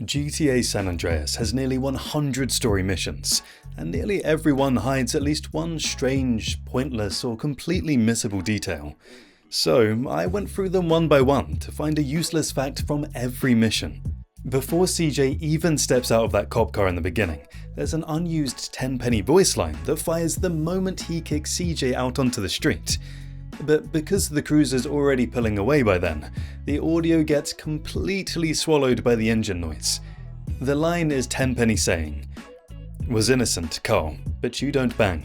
GTA San Andreas has nearly 100 story missions, and nearly everyone hides at least one strange, pointless, or completely missable detail. So I went through them one by one to find a useless fact from every mission. Before CJ even steps out of that cop car in the beginning, there's an unused 10-penny voice line that fires the moment he kicks CJ out onto the street. But because the cruiser's already pulling away by then, the audio gets completely swallowed by the engine noise. The line is 10-penny saying, "Was innocent, Carl, but you don't bang."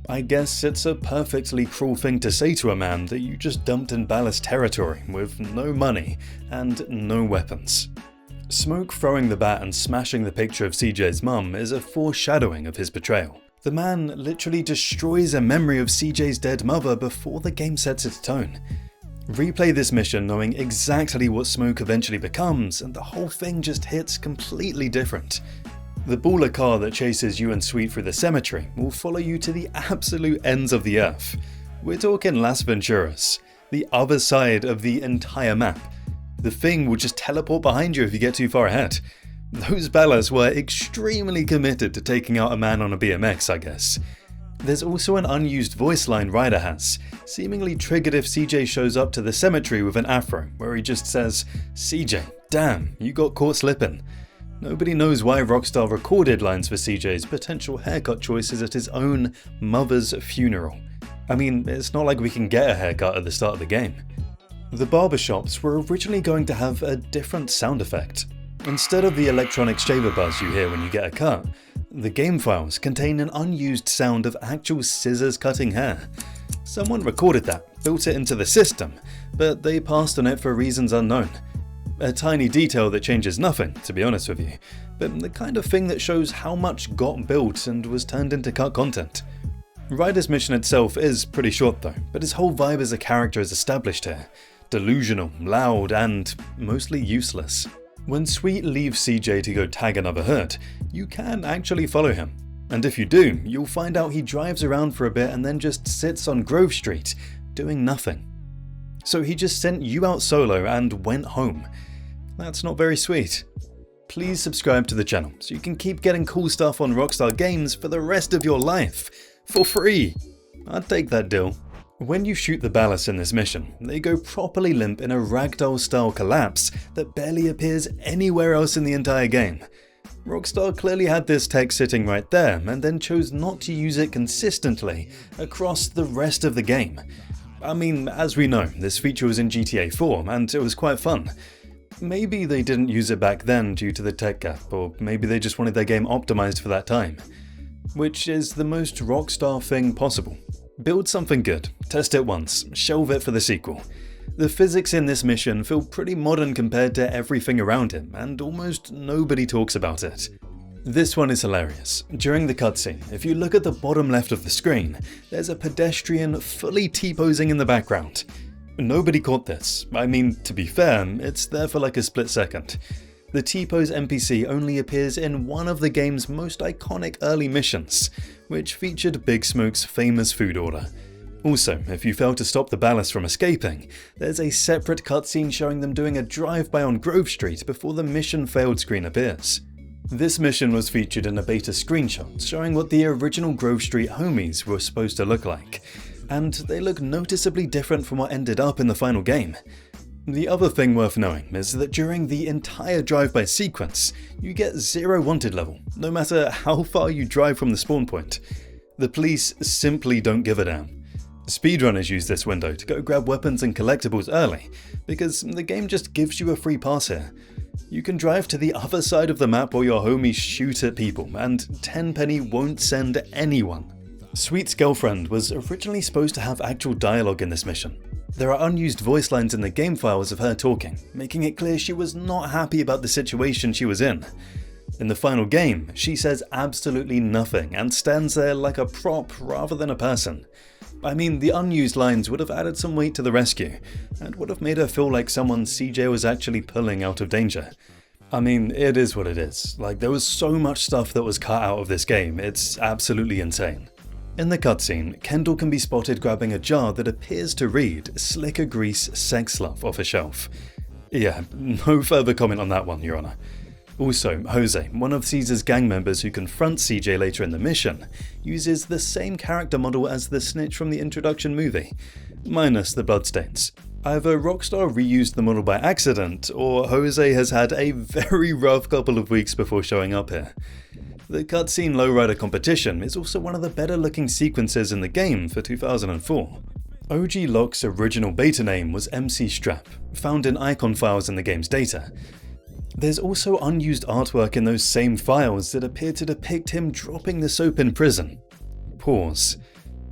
I guess it's a perfectly cruel thing to say to a man that you just dumped in ballast territory with no money and no weapons. Smoke throwing the bat and smashing the picture of CJ's mum is a foreshadowing of his betrayal. The man literally destroys a memory of CJ's dead mother before the game sets its tone. Replay this mission knowing exactly what Smoke eventually becomes, and the whole thing just hits completely different. The baller car that chases you and Sweet through the cemetery will follow you to the absolute ends of the earth. We're talking Las Venturas, the other side of the entire map. The thing will just teleport behind you if you get too far ahead. Those Bellas were extremely committed to taking out a man on a BMX, I guess. There's also an unused voice line Gryder has, seemingly triggered if CJ shows up to the cemetery with an afro, where he just says, "CJ, damn, you got caught slipping." Nobody knows why Rockstar recorded lines for CJ's potential haircut choices at his own mother's funeral. I mean, it's not like we can get a haircut at the start of the game. The barbershops were originally going to have a different sound effect. Instead of the electronic shaver buzz you hear when you get a cut, the game files contain an unused sound of actual scissors cutting hair. Someone recorded that, built it into the system, but they passed on it for reasons unknown. A tiny detail that changes nothing, to be honest with you, but the kind of thing that shows how much got built and was turned into cut content. Ryder's mission itself is pretty short though, but his whole vibe as a character is established here. Delusional, loud, and mostly useless. When Sweet leaves CJ to go tag another hood, you can actually follow him. And if you do, you'll find out he drives around for a bit and then just sits on Grove Street, doing nothing. So he just sent you out solo and went home. That's not very sweet. Please subscribe to the channel so you can keep getting cool stuff on Rockstar Games for the rest of your life. For free! I'd take that deal. When you shoot the ballast in this mission, they go properly limp in a ragdoll style collapse that barely appears anywhere else in the entire game. Rockstar clearly had this tech sitting right there and then chose not to use it consistently across the rest of the game. I mean, as we know, this feature was in GTA 4 and it was quite fun. Maybe they didn't use it back then due to the tech gap, or maybe they just wanted their game optimized for that time. Which is the most Rockstar thing possible. Build something good, test it once, shelve it for the sequel. The physics in this mission feel pretty modern compared to everything around him, and almost nobody talks about it. This one is hilarious. During the cutscene, if you look at the bottom left of the screen, there's a pedestrian fully T-posing in the background. Nobody caught this. I mean, to be fair, it's there for like a split second. The T-pose NPC only appears in one of the game's most iconic early missions, which featured Big Smoke's famous food order. Also, if you fail to stop the ballast from escaping, there's a separate cutscene showing them doing a drive-by on Grove Street before the mission failed screen appears. This mission was featured in a beta screenshot showing what the original Grove Street homies were supposed to look like, and they look noticeably different from what ended up in the final game. The other thing worth knowing is that during the entire drive-by sequence, you get 0 wanted level, no matter how far you drive from the spawn point. The police simply don't give a damn. Speedrunners use this window to go grab weapons and collectibles early, because the game just gives you a free pass here. You can drive to the other side of the map while your homies shoot at people, and 10-penny won't send anyone. Sweet's girlfriend was originally supposed to have actual dialogue in this mission. There are unused voice lines in the game files of her talking, making it clear she was not happy about the situation she was in. In the final game, she says absolutely nothing and stands there like a prop rather than a person. I mean, the unused lines would have added some weight to the rescue, and would have made her feel like someone CJ was actually pulling out of danger. I mean, it is what it is. Like, there was so much stuff that was cut out of this game, it's absolutely insane. In the cutscene, Kendall can be spotted grabbing a jar that appears to read "Slicker Grease Sex Love" off a shelf. Yeah, no further comment on that one, Your Honor. Also, Jose, one of Caesar's gang members who confronts CJ later in the mission, uses the same character model as the snitch from the introduction movie, minus the bloodstains. Either Rockstar reused the model by accident, or Jose has had a very rough couple of weeks before showing up here. The cutscene lowrider competition is also one of the better looking sequences in the game for 2004. OG Locke's original beta name was MC Strap, found in icon files in the game's data. There's also unused artwork in those same files that appear to depict him dropping the soap in prison. Pause.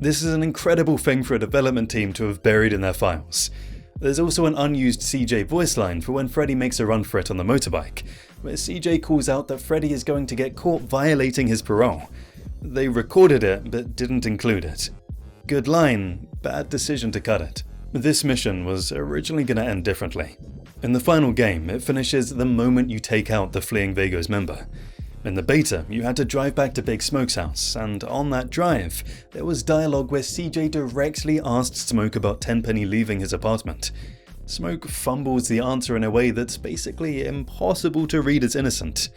This is an incredible thing for a development team to have buried in their files. There's also an unused CJ voice line for when Freddy makes a run for it on the motorbike, where CJ calls out that Freddy is going to get caught violating his parole. They recorded it, but didn't include it. Good line, bad decision to cut it. This mission was originally going to end differently. In the final game, it finishes the moment you take out the fleeing Vagos member. In the beta, you had to drive back to Big Smoke's house, and on that drive, there was dialogue where CJ directly asked Smoke about Tenpenny leaving his apartment. Smoke fumbles the answer in a way that's basically impossible to read as innocent.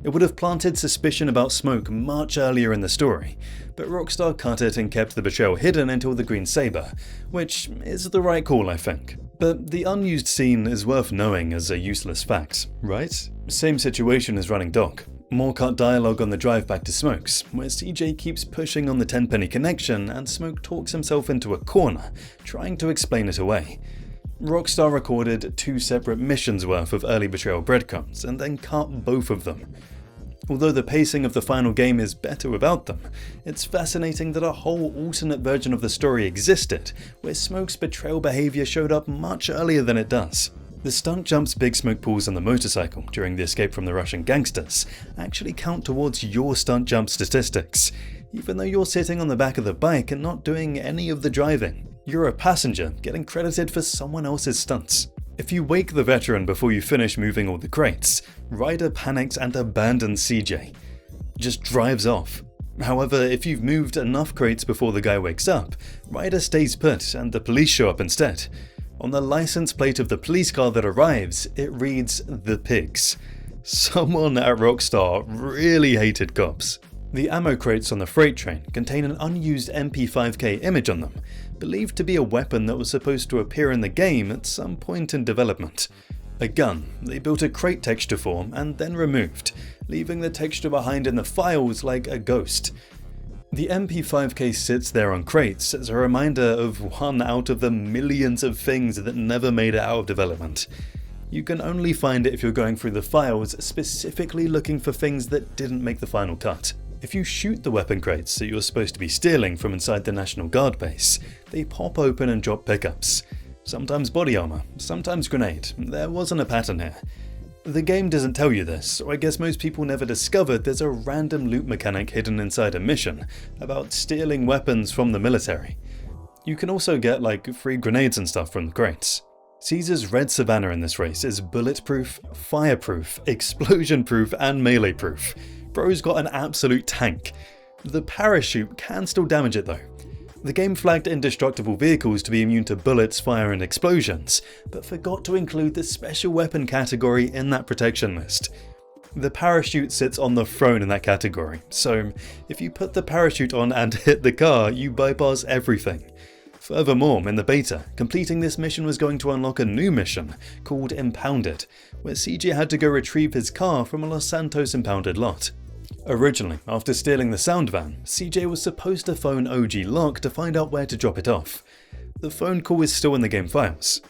It would have planted suspicion about Smoke much earlier in the story, but Rockstar cut it and kept the betrayal hidden until the Green Saber, which is the right call, I think. But the unused scene is worth knowing as a useless fact, right? Same situation as Running Dog. More cut dialogue on the drive back to Smoke's, where CJ keeps pushing on the Tenpenny connection and Smoke talks himself into a corner, trying to explain it away. Rockstar recorded 2 separate missions worth of early betrayal breadcrumbs and then cut both of them. Although the pacing of the final game is better without them, it's fascinating that a whole alternate version of the story existed, where Smoke's betrayal behaviour showed up much earlier than it does. The stunt jumps Big Smoke pulls on the motorcycle during the escape from the Russian gangsters actually count towards your stunt jump statistics, even though you're sitting on the back of the bike and not doing any of the driving. You're a passenger getting credited for someone else's stunts. If you wake the veteran before you finish moving all the crates, Gryder panics and abandons CJ. Just drives off. However, if you've moved enough crates before the guy wakes up, Gryder stays put and the police show up instead. On the license plate of the police car that arrives, it reads "The Pigs." Someone at Rockstar really hated cops. The ammo crates on the freight train contain an unused MP5K image on them, believed to be a weapon that was supposed to appear in the game at some point in development. A gun they built a crate texture for and then removed, leaving the texture behind in the files like a ghost. The MP5K sits there on crates as a reminder of one out of the millions of things that never made it out of development. You can only find it if you're going through the files specifically looking for things that didn't make the final cut. If you shoot the weapon crates that you're supposed to be stealing from inside the National Guard base, they pop open and drop pickups. Sometimes body armor, sometimes grenade. There wasn't a pattern here. The game doesn't tell you this, so I guess most people never discovered there's a random loot mechanic hidden inside a mission about stealing weapons from the military. You can also get like free grenades and stuff from the crates. Caesar's Red Savannah in this race is bulletproof, fireproof, explosion-proof, and melee-proof. Bro's got an absolute tank. The parachute can still damage it though. The game flagged indestructible vehicles to be immune to bullets, fire, and explosions, but forgot to include the special weapon category in that protection list. The parachute sits on the throne in that category, so if you put the parachute on and hit the car, you bypass everything. Furthermore, in the beta, completing this mission was going to unlock a new mission called Impounded, where CJ had to go retrieve his car from a Los Santos impounded lot. Originally, after stealing the sound van, CJ was supposed to phone OG Locke to find out where to drop it off. The phone call is still in the game files.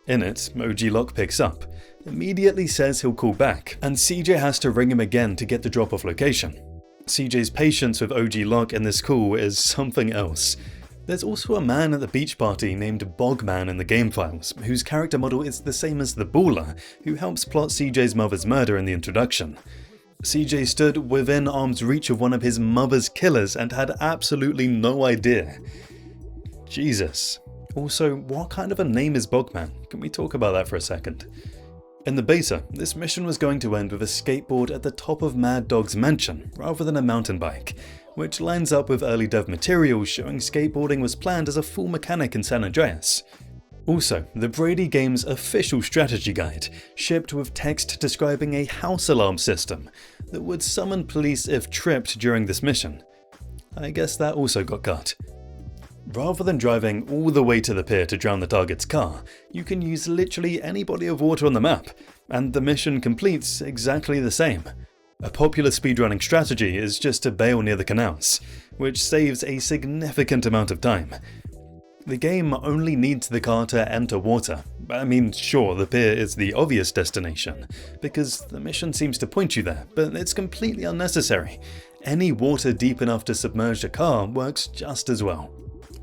In it, OG Locke picks up, immediately says he'll call back, and CJ has to ring him again to get the drop-off location. CJ's patience with OG Locke in this call is something else. There's also a man at the beach party named Bogman in the game files, whose character model is the same as the Baller, who helps plot CJ's mother's murder in the introduction. CJ stood within arm's reach of one of his mother's killers and had absolutely no idea. Jesus. Also, what kind of a name is Bogman? Can we talk about that for a second? In the beta, this mission was going to end with a skateboard at the top of Mad Dog's mansion, rather than a mountain bike, which lines up with early dev materials showing skateboarding was planned as a full mechanic in San Andreas. Also, the Brady game's official strategy guide, shipped with text describing a house alarm system that would summon police if tripped during this mission. I guess that also got cut. Rather than driving all the way to the pier to drown the target's car, you can use literally any body of water on the map, and the mission completes exactly the same. A popular speedrunning strategy is just to bail near the canals, which saves a significant amount of time. The game only needs the car to enter water. I mean, sure, the pier is the obvious destination, because the mission seems to point you there, but it's completely unnecessary. Any water deep enough to submerge a car works just as well.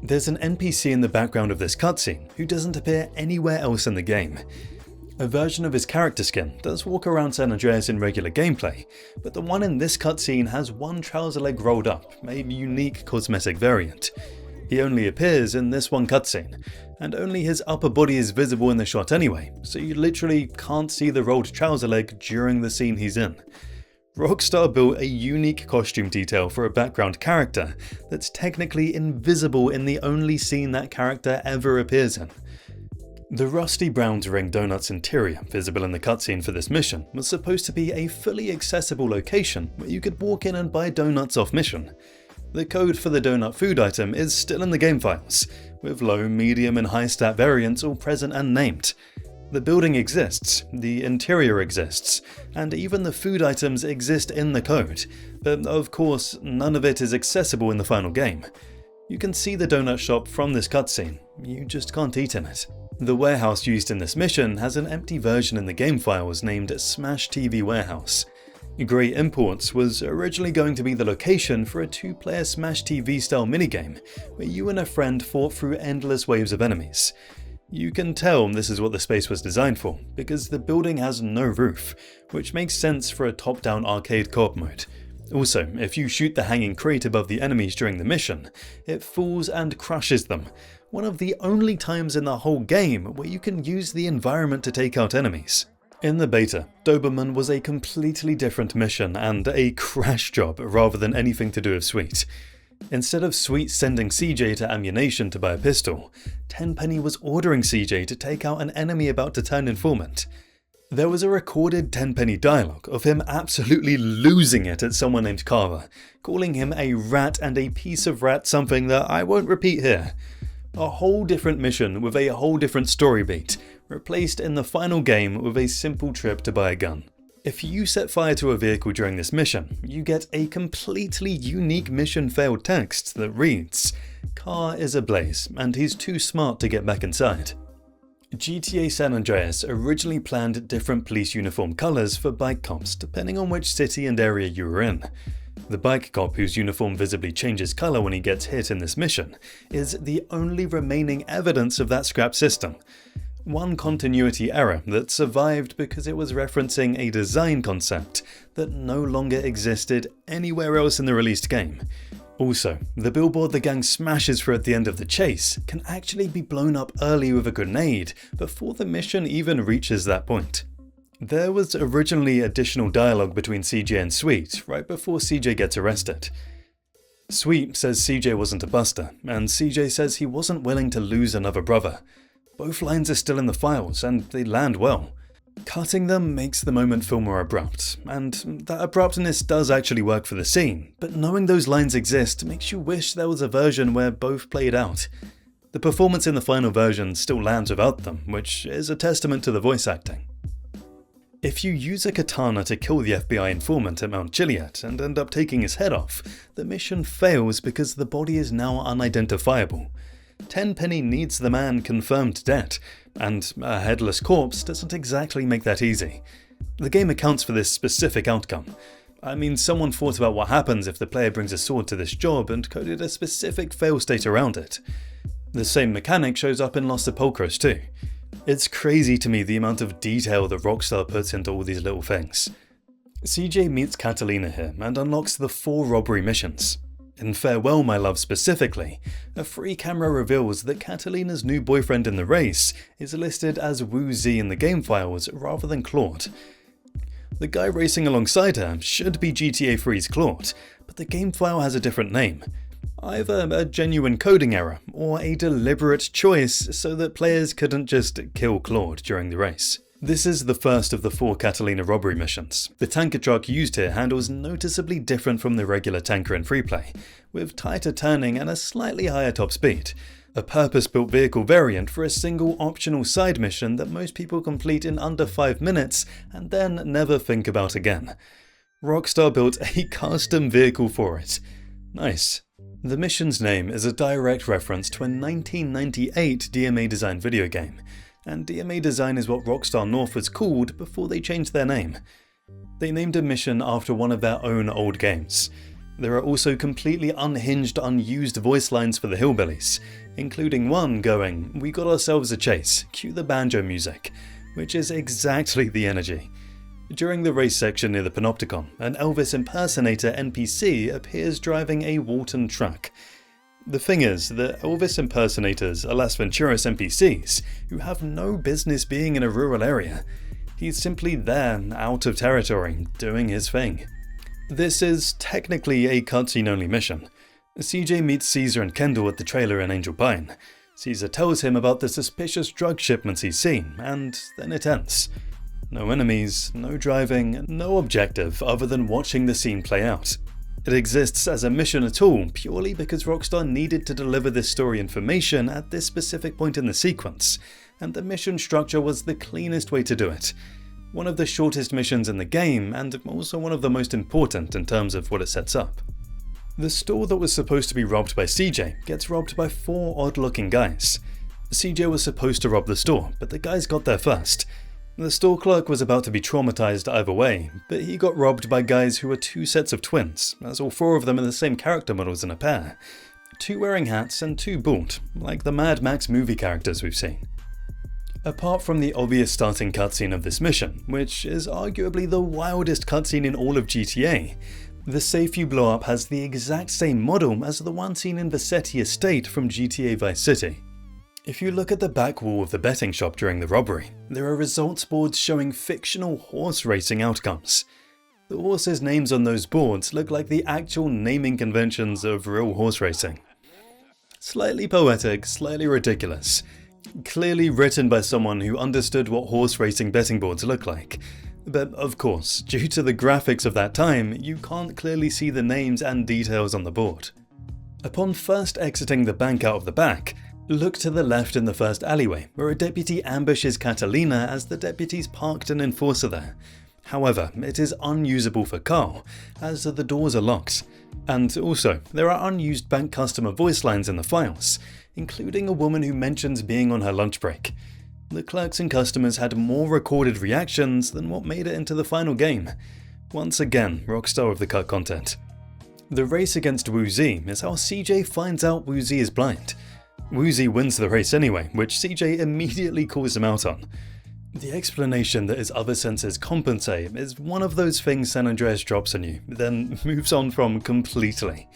There's an NPC in the background of this cutscene who doesn't appear anywhere else in the game. A version of his character skin does walk around San Andreas in regular gameplay, but the one in this cutscene has one trouser leg rolled up, a unique cosmetic variant. He only appears in this one cutscene, and only his upper body is visible in the shot anyway, so you literally can't see the rolled trouser leg during the scene he's in. Rockstar built a unique costume detail for a background character that's technically invisible in the only scene that character ever appears in. The rusty brown ring donut's interior, visible in the cutscene for this mission, was supposed to be a fully accessible location where you could walk in and buy donuts off mission. The code for the donut food item is still in the game files, with low, medium and high stat variants all present and named. The building exists, the interior exists, and even the food items exist in the code, but of course none of it is accessible in the final game. You can see the donut shop from this cutscene, you just can't eat in it. The warehouse used in this mission has an empty version in the game files named Smash TV Warehouse. Grey Imports was originally going to be the location for a 2-player Smash TV style minigame, where you and a friend fought through endless waves of enemies. You can tell this is what the space was designed for, because the building has no roof, which makes sense for a top-down arcade co-op mode. Also, if you shoot the hanging crate above the enemies during the mission, it falls and crushes them, one of the only times in the whole game where you can use the environment to take out enemies. In the beta, Doberman was a completely different mission and a crash job rather than anything to do with Sweet. Instead of Sweet sending CJ to ammunition to buy a pistol, Tenpenny was ordering CJ to take out an enemy about to turn informant. There was a recorded Tenpenny dialogue of him absolutely losing it at someone named Carver, calling him a rat and a piece of rat, something that I won't repeat here. A whole different mission with a whole different story beat, replaced in the final game with a simple trip to buy a gun. If you set fire to a vehicle during this mission, you get a completely unique mission failed text that reads, "Car is ablaze and he's too smart to get back inside." GTA San Andreas originally planned different police uniform colours for bike cops depending on which city and area you were in. The bike cop whose uniform visibly changes colour when he gets hit in this mission is the only remaining evidence of that scrap system. One continuity error that survived because it was referencing a design concept that no longer existed anywhere else in the released game. Also, the billboard the gang smashes through at the end of the chase can actually be blown up early with a grenade before the mission even reaches that point. There was originally additional dialogue between CJ and Sweet right before CJ gets arrested. Sweet says CJ wasn't a buster, and CJ says he wasn't willing to lose another brother. Both lines are still in the files, and they land well. Cutting them makes the moment feel more abrupt, and that abruptness does actually work for the scene, but knowing those lines exist makes you wish there was a version where both played out. The performance in the final version still lands without them, which is a testament to the voice acting. If you use a katana to kill the FBI informant at Mount Gilead and end up taking his head off, the mission fails because the body is now unidentifiable. Tenpenny needs the man confirmed dead, and a headless corpse doesn't exactly make that easy. The game accounts for this specific outcome. I mean, someone thought about what happens if the player brings a sword to this job and coded a specific fail state around it. The same mechanic shows up in Los Sepulchros too. It's crazy to me the amount of detail that Rockstar puts into all these little things. CJ meets Catalina here and unlocks the 4 robbery missions. In Farewell My Love specifically, a free camera reveals that Catalina's new boyfriend in the race is listed as Wu Z in the game files rather than Claude. The guy racing alongside her should be GTA 3's Claude, but the game file has a different name. Either a genuine coding error or a deliberate choice so that players couldn't just kill Claude during the race. This is the first of the 4 Catalina robbery missions. The tanker truck used here handles noticeably different from the regular tanker in freeplay, with tighter turning and a slightly higher top speed. A purpose-built vehicle variant for a single optional side mission that most people complete in under 5 minutes and then never think about again. Rockstar built a custom vehicle for it. Nice. The mission's name is a direct reference to a 1998 DMA Design video game, and DMA Design is what Rockstar North was called before they changed their name. They named a mission after one of their own old games. There are also completely unhinged, unused voice lines for the hillbillies, including one going, "We got ourselves a chase, cue the banjo music," which is exactly the energy. During the race section near the Panopticon, an Elvis impersonator NPC appears driving a Walton truck. The thing is that Elvis impersonators are Las Venturas NPCs who have no business being in a rural area. He's simply there, out of territory, doing his thing. This is technically a cutscene-only mission. CJ meets Caesar and Kendall at the trailer in Angel Pine. Caesar tells him about the suspicious drug shipments he's seen, and then it ends. No enemies, no driving, no objective other than watching the scene play out. It exists as a mission at all purely because Rockstar needed to deliver this story information at this specific point in the sequence, and the mission structure was the cleanest way to do it. One of the shortest missions in the game, and also one of the most important in terms of what it sets up. The store that was supposed to be robbed by CJ gets robbed by 4 odd-looking guys. CJ was supposed to rob the store, but the guys got there first. The store clerk was about to be traumatized either way, but he got robbed by guys who were 2 sets of twins, as all 4 of them are the same character models in a pair. 2 wearing hats and 2 bald, like the Mad Max movie characters we've seen. Apart from the obvious starting cutscene of this mission, which is arguably the wildest cutscene in all of GTA, the safe you blow up has the exact same model as the one seen in Vassetti Estate from GTA Vice City. If you look at the back wall of the betting shop during the robbery, there are results boards showing fictional horse racing outcomes. The horses' names on those boards look like the actual naming conventions of real horse racing. Slightly poetic, slightly ridiculous. Clearly written by someone who understood what horse racing betting boards look like. But of course, due to the graphics of that time, you can't clearly see the names and details on the board. Upon first exiting the bank out of the back, look to the left in the first alleyway, where a deputy ambushes Catalina as the deputies parked an enforcer there. However, it is unusable for Carl, as the doors are locked. And also, there are unused bank customer voice lines in the files, including a woman who mentions being on her lunch break. The clerks and customers had more recorded reactions than what made it into the final game. Once again, Rockstar with the cut content. The race against Woozy is how CJ finds out Woozy is blind. Woozy wins the race anyway, which CJ immediately calls him out on. The explanation that his other senses compensate is one of those things San Andreas drops on you, then moves on from completely.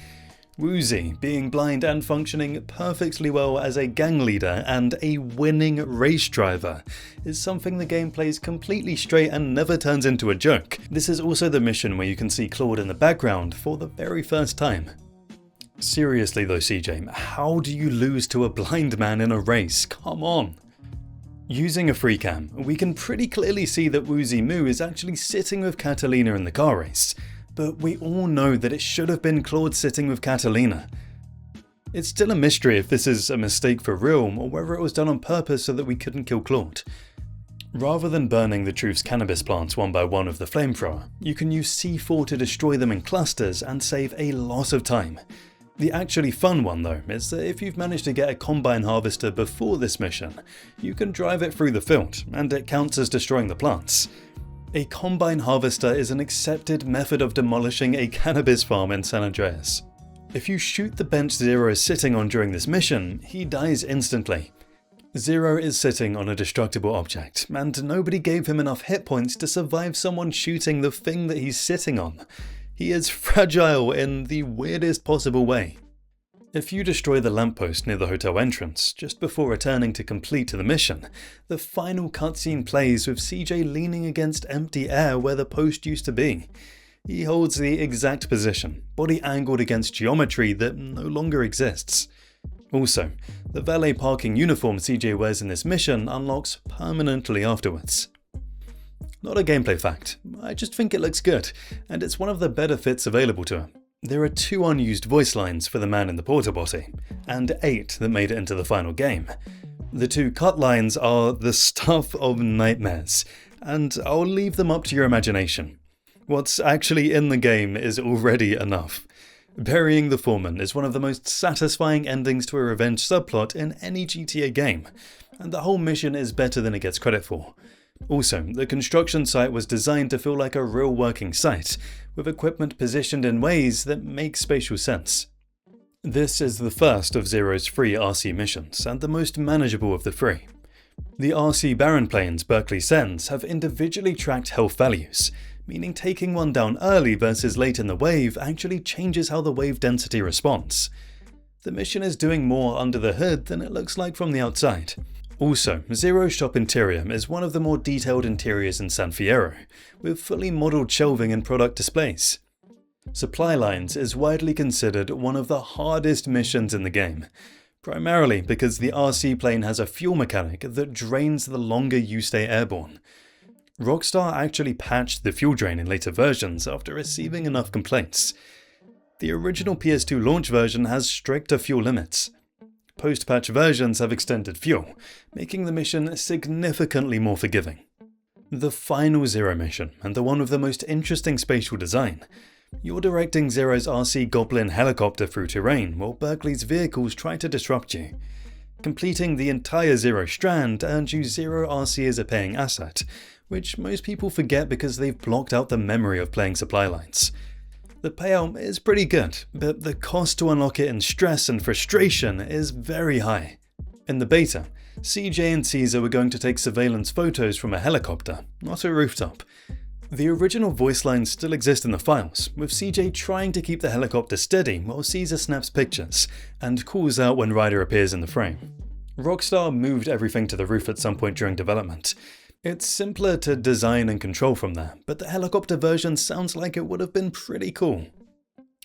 Woozy, being blind and functioning perfectly well as a gang leader and a winning race driver, is something the game plays completely straight and never turns into a joke. This is also the mission where you can see Claude in the background for the very first time. Seriously though, CJ, how do you lose to a blind man in a race? Come on! Using a free cam, we can pretty clearly see that Woozy Moo is actually sitting with Catalina in the car race, but we all know that it should have been Claude sitting with Catalina. It's still a mystery if this is a mistake for real or whether it was done on purpose so that we couldn't kill Claude. Rather than burning the Truth's cannabis plants one by one with the flamethrower, you can use C4 to destroy them in clusters and save a lot of time. The actually fun one though is that if you've managed to get a combine harvester before this mission, you can drive it through the field and it counts as destroying the plants. A combine harvester is an accepted method of demolishing a cannabis farm in San Andreas. If you shoot the bench Zero is sitting on during this mission, he dies instantly. Zero is sitting on a destructible object, and nobody gave him enough hit points to survive someone shooting the thing that he's sitting on. He is fragile in the weirdest possible way. If you destroy the lamppost near the hotel entrance, just before returning to complete the mission, the final cutscene plays with CJ leaning against empty air where the post used to be. He holds the exact position, body angled against geometry that no longer exists. Also, the valet parking uniform CJ wears in this mission unlocks permanently afterwards. Not a gameplay fact, I just think it looks good, and it's one of the better fits available to him. There are 2 unused voice lines for the man in the porta potty, and 8 that made it into the final game. The 2 cut lines are the stuff of nightmares, and I'll leave them up to your imagination. What's actually in the game is already enough. Burying the foreman is one of the most satisfying endings to a revenge subplot in any GTA game, and the whole mission is better than it gets credit for. Also, the construction site was designed to feel like a real working site, with equipment positioned in ways that make spatial sense. This is the first of Zero's 3 RC missions, and the most manageable of the 3. The RC Baron planes Berkeley sends have individually tracked health values, meaning taking one down early versus late in the wave actually changes how the wave density responds. The mission is doing more under the hood than it looks like from the outside. Also, Zero's shop interior is one of the more detailed interiors in San Fierro, with fully modelled shelving and product displays. Supply lines is widely considered one of the hardest missions in the game, primarily because the RC plane has a fuel mechanic that drains the longer you stay airborne. Rockstar actually patched the fuel drain in later versions after receiving enough complaints. The original PS2 launch version has stricter fuel limits. Post-patch versions have extended fuel, making the mission significantly more forgiving. The final Zero mission, and the one with the most interesting spatial design. You're directing Zero's RC Goblin helicopter through terrain while Berkeley's vehicles try to disrupt you. Completing the entire Zero strand earns you Zero RC as a paying asset, which most people forget because they've blocked out the memory of playing supply lines. The payout is pretty good, but the cost to unlock it in stress and frustration is very high. In the beta, CJ and Caesar were going to take surveillance photos from a helicopter, not a rooftop. The original voice lines still exist in the files, with CJ trying to keep the helicopter steady while Caesar snaps pictures, and calls out when Gryder appears in the frame. Rockstar moved everything to the roof at some point during development. It's simpler to design and control from there, but the helicopter version sounds like it would have been pretty cool.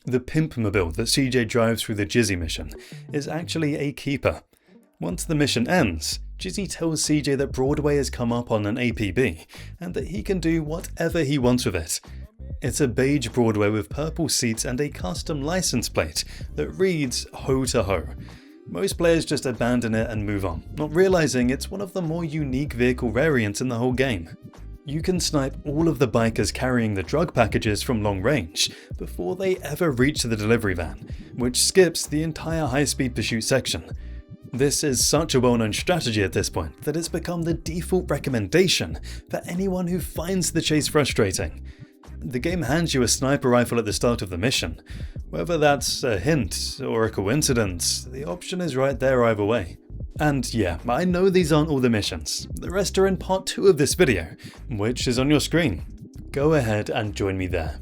The Pimpmobile that CJ drives through the Jizzy mission is actually a keeper. Once the mission ends, Jizzy tells CJ that Broadway has come up on an APB, and that he can do whatever he wants with it. It's a beige Broadway with purple seats and a custom license plate that reads Ho to Ho. Most players just abandon it and move on, not realizing it's one of the more unique vehicle variants in the whole game. You can snipe all of the bikers carrying the drug packages from long range before they ever reach the delivery van, which skips the entire high-speed pursuit section. This is such a well-known strategy at this point that it's become the default recommendation for anyone who finds the chase frustrating. The game hands you a sniper rifle at the start of the mission. Whether that's a hint or a coincidence, the option is right there either way. And yeah, I know these aren't all the missions. The rest are in part 2 of this video, which is on your screen. Go ahead and join me there.